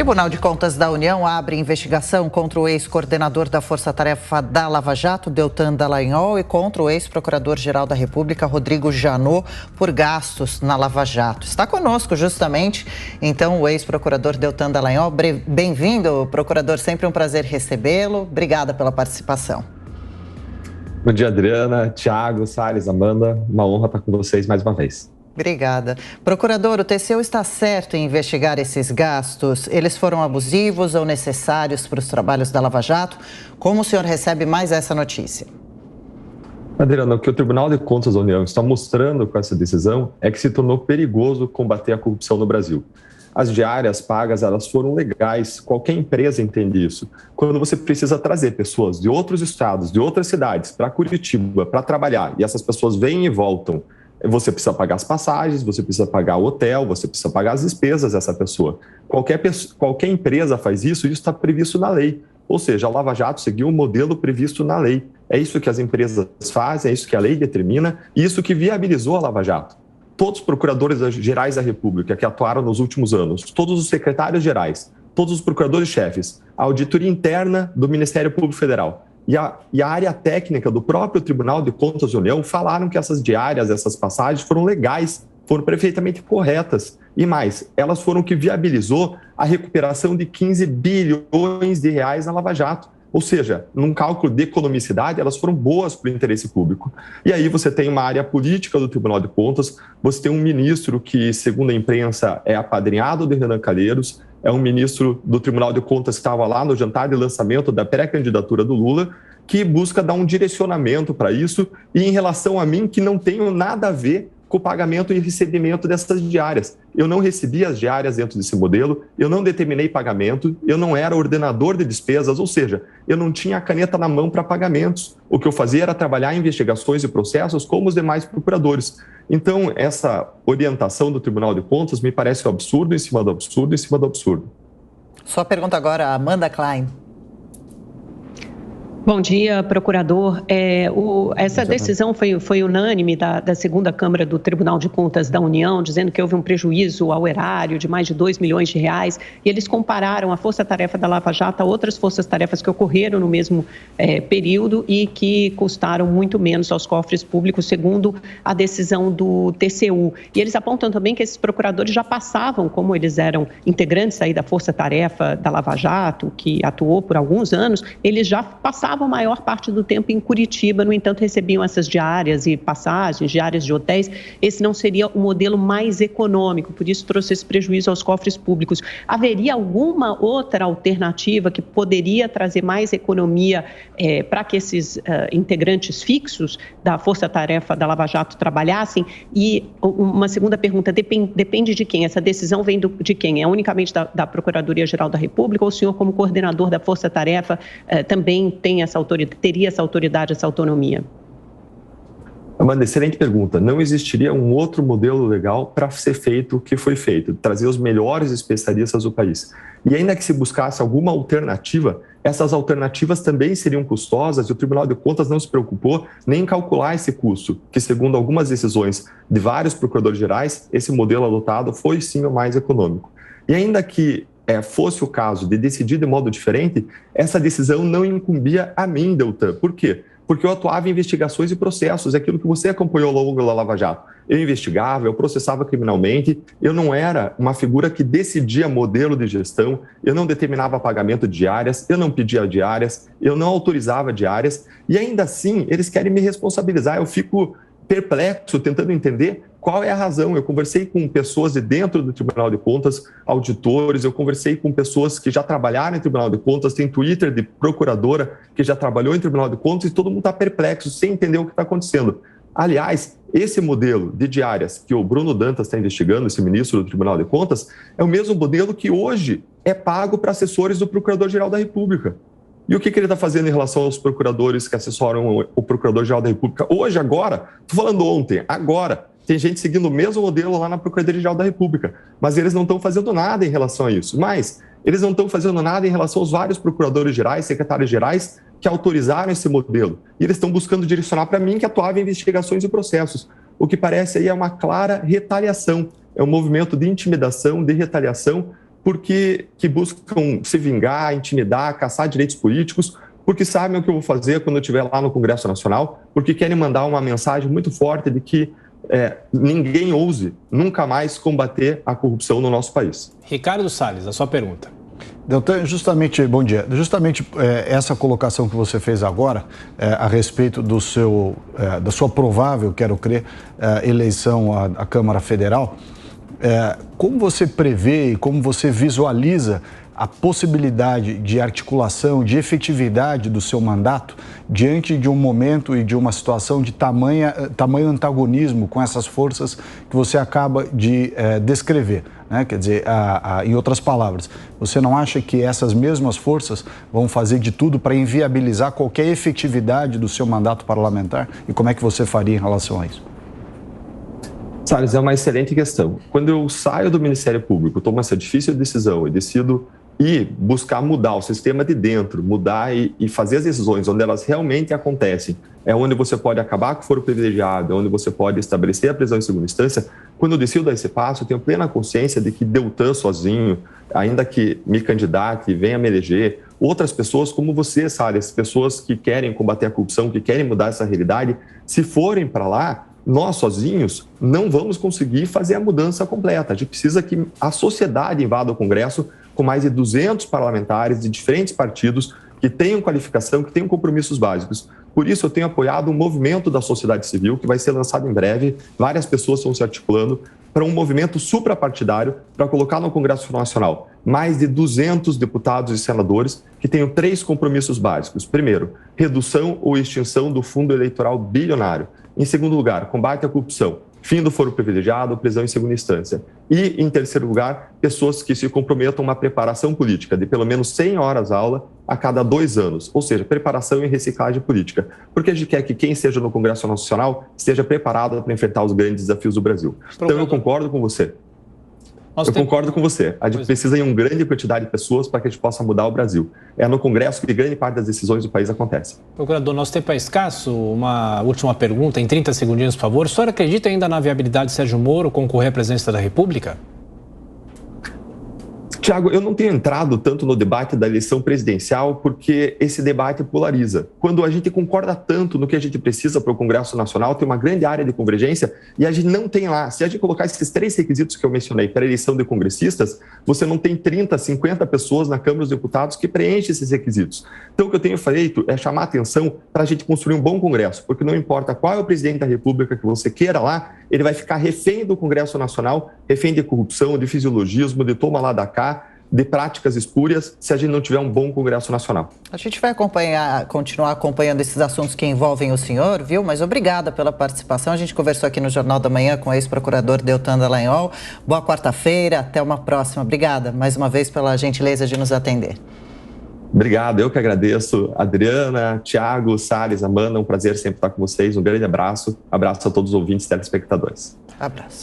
Tribunal de Contas da União abre investigação contra o ex-coordenador da Força Tarefa da Lava Jato, Deltan Dallagnol, e contra o ex-procurador-geral da República, Rodrigo Janot, por gastos na Lava Jato. Está conosco, justamente, então, o ex-procurador Deltan Dallagnol. Bem-vindo, procurador. Sempre um prazer recebê-lo. Obrigada pela participação. Bom dia, Adriana, Thiago, Salles, Amanda. Uma honra estar com vocês mais uma vez. Obrigada. Procurador, o TCU está certo em investigar esses gastos? Eles foram abusivos ou necessários para os trabalhos da Lava Jato? Como o senhor recebe mais essa notícia? Adriana, o que o Tribunal de Contas da União está mostrando com essa decisão é que se tornou perigoso combater a corrupção no Brasil. As diárias pagas, elas foram legais, qualquer empresa entende isso. Quando você precisa trazer pessoas de outros estados, de outras cidades, para Curitiba, para trabalhar, e essas pessoas vêm e voltam, você precisa pagar as passagens, você precisa pagar o hotel, você precisa pagar as despesas dessa pessoa. Qualquer empresa faz isso, isso está previsto na lei. Ou seja, a Lava Jato seguiu um modelo previsto na lei. É isso que as empresas fazem, é isso que a lei determina, e isso que viabilizou a Lava Jato. Todos os procuradores gerais da República que atuaram nos últimos anos, todos os secretários gerais, todos os procuradores-chefes, a auditoria interna do Ministério Público Federal e a área técnica do próprio Tribunal de Contas da União falaram que essas diárias, essas passagens foram legais, foram perfeitamente corretas. E mais, elas foram o que viabilizou a recuperação de 15 bilhões de reais na Lava Jato. Ou seja, num cálculo de economicidade, elas foram boas para o interesse público. E aí você tem uma área política do Tribunal de Contas, você tem um ministro que, segundo a imprensa, é apadrinhado de Renan Calheiros, é um ministro do Tribunal de Contas que estava lá no jantar de lançamento da pré-candidatura do Lula, que busca dar um direcionamento para isso, e em relação a mim, que não tenho nada a ver com o pagamento e recebimento dessas diárias. Eu não recebi as diárias dentro desse modelo, eu não determinei pagamento, eu não era ordenador de despesas, ou seja, eu não tinha a caneta na mão para pagamentos. O que eu fazia era trabalhar em investigações e processos como os demais procuradores. Então, essa orientação do Tribunal de Contas me parece um absurdo em cima do absurdo em cima do absurdo. Sua pergunta agora, Amanda Klein. Bom dia, procurador. Essa decisão foi unânime da segunda Câmara do Tribunal de Contas da União, dizendo que houve um prejuízo ao erário de mais de 2 milhões de reais, e eles compararam a força-tarefa da Lava Jato a outras forças-tarefas que ocorreram no mesmo período e que custaram muito menos aos cofres públicos, segundo a decisão do TCU. E eles apontam também que esses procuradores já passavam, como eles eram integrantes aí da força-tarefa da Lava Jato, que atuou por alguns anos, eles já passavam a maior parte do tempo em Curitiba, no entanto, recebiam essas diárias e passagens, diárias de hotéis. Esse não seria o modelo mais econômico, por isso trouxe esse prejuízo aos cofres públicos. Haveria alguma outra alternativa que poderia trazer mais economia para que esses integrantes fixos da Força-Tarefa da Lava Jato trabalhassem? E uma segunda pergunta, depende de quem? Essa decisão vem de quem? É unicamente da Procuradoria-Geral da República ou o senhor, como coordenador da Força-Tarefa, também tem teria essa autoridade, essa autonomia? Amanda, excelente pergunta. Não existiria um outro modelo legal para ser feito o que foi feito, trazer os melhores especialistas do país. E ainda que se buscasse alguma alternativa, essas alternativas também seriam custosas e o Tribunal de Contas não se preocupou nem em calcular esse custo, que segundo algumas decisões de vários procuradores gerais, esse modelo adotado foi sim o mais econômico. E ainda que fosse o caso de decidir de modo diferente, essa decisão não incumbia a mim, Deltan. Por quê? Porque eu atuava em investigações e processos, é aquilo que você acompanhou ao longo da Lava Jato. Eu investigava, eu processava criminalmente, eu não era uma figura que decidia modelo de gestão, eu não determinava pagamento de diárias, eu não pedia diárias, eu não autorizava diárias, e ainda assim eles querem me responsabilizar. Eu fico perplexo, tentando entender qual é a razão. Eu conversei com pessoas de dentro do Tribunal de Contas, auditores, eu conversei com pessoas que já trabalharam em Tribunal de Contas, tem Twitter de procuradora que já trabalhou em Tribunal de Contas e todo mundo está perplexo, sem entender o que está acontecendo. Aliás, esse modelo de diárias que o Bruno Dantas está investigando, esse ministro do Tribunal de Contas, é o mesmo modelo que hoje é pago para assessores do Procurador-Geral da República. E o que ele está fazendo em relação aos procuradores que assessoram o Procurador-Geral da República? Hoje, agora, estou falando ontem, agora, tem gente seguindo o mesmo modelo lá na Procuradoria-Geral da República, mas eles não estão fazendo nada em relação a isso. Mas eles não estão fazendo nada em relação aos vários procuradores gerais, secretários gerais que autorizaram esse modelo. E eles estão buscando direcionar para mim, que atuava em investigações e processos. O que parece aí é uma clara retaliação, é um movimento de intimidação, de retaliação, porque que buscam se vingar, intimidar, caçar direitos políticos, porque sabem o que eu vou fazer quando eu estiver lá no Congresso Nacional, porque querem mandar uma mensagem muito forte de que ninguém ouse nunca mais combater a corrupção no nosso país. Ricardo Salles, a sua pergunta. Deltan, bom dia. Justamente essa colocação que você fez agora a respeito da sua provável, quero crer, eleição à Câmara Federal, como você prevê e como você visualiza a possibilidade de articulação, de efetividade do seu mandato diante de um momento e de uma situação de tamanho antagonismo com essas forças que você acaba de descrever, né? Quer dizer, em outras palavras, você não acha que essas mesmas forças vão fazer de tudo para inviabilizar qualquer efetividade do seu mandato parlamentar? E como é que você faria em relação a isso? Salles, é uma excelente questão. Quando eu saio do Ministério Público, tomo essa difícil decisão e decido ir buscar mudar o sistema de dentro, mudar e fazer as decisões onde elas realmente acontecem, é onde você pode acabar com o foro privilegiado, é onde você pode estabelecer a prisão em segunda instância. Quando eu decido dar esse passo, eu tenho plena consciência de que Deltan sozinho, ainda que me candidate e venha me eleger, outras pessoas como você, Salles, pessoas que querem combater a corrupção, que querem mudar essa realidade, se forem para lá, nós sozinhos não vamos conseguir fazer a mudança completa. A gente precisa que a sociedade invada o Congresso com mais de 200 parlamentares de diferentes partidos que tenham qualificação, que tenham compromissos básicos. Por isso, eu tenho apoiado um movimento da sociedade civil que vai ser lançado em breve. Várias pessoas estão se articulando para um movimento suprapartidário para colocar no Congresso Nacional mais de 200 deputados e senadores que tenham 3 compromissos básicos. Primeiro, redução ou extinção do fundo eleitoral bilionário. Em segundo lugar, combate à corrupção, fim do foro privilegiado, prisão em segunda instância. E, em terceiro lugar, pessoas que se comprometam a uma preparação política de pelo menos 100 horas aula a cada 2 anos, ou seja, preparação e reciclagem política. Porque a gente quer que quem esteja no Congresso Nacional esteja preparado para enfrentar os grandes desafios do Brasil. Então, eu concordo com você. Concordo com você. A gente precisa de uma grande quantidade de pessoas para que a gente possa mudar o Brasil. É no Congresso que grande parte das decisões do país acontece. Procurador, nosso tempo é escasso. Uma última pergunta, em 30 segundinhos, por favor. O senhor acredita ainda na viabilidade de Sérgio Moro concorrer à presidência da República? Tiago, eu não tenho entrado tanto no debate da eleição presidencial porque esse debate polariza. Quando a gente concorda tanto no que a gente precisa para o Congresso Nacional, tem uma grande área de convergência e a gente não tem lá. Se a gente colocar esses 3 requisitos que eu mencionei para a eleição de congressistas, você não tem 30, 50 pessoas na Câmara dos Deputados que preenchem esses requisitos. Então, o que eu tenho feito é chamar a atenção para a gente construir um bom Congresso, porque não importa qual é o presidente da República que você queira lá, ele vai ficar refém do Congresso Nacional, refém de corrupção, de fisiologismo, de toma lá da cá, de práticas espúrias, se a gente não tiver um bom Congresso Nacional. A gente vai continuar acompanhando esses assuntos que envolvem o senhor, viu? Mas obrigada pela participação. A gente conversou aqui no Jornal da Manhã com o ex-procurador Deltan Dallagnol. Boa quarta-feira, até uma próxima. Obrigada mais uma vez pela gentileza de nos atender. Obrigado, eu que agradeço. Adriana, Tiago, Salles, Amanda, um prazer sempre estar com vocês. Um grande abraço. Abraço a todos os ouvintes e telespectadores. Abraço.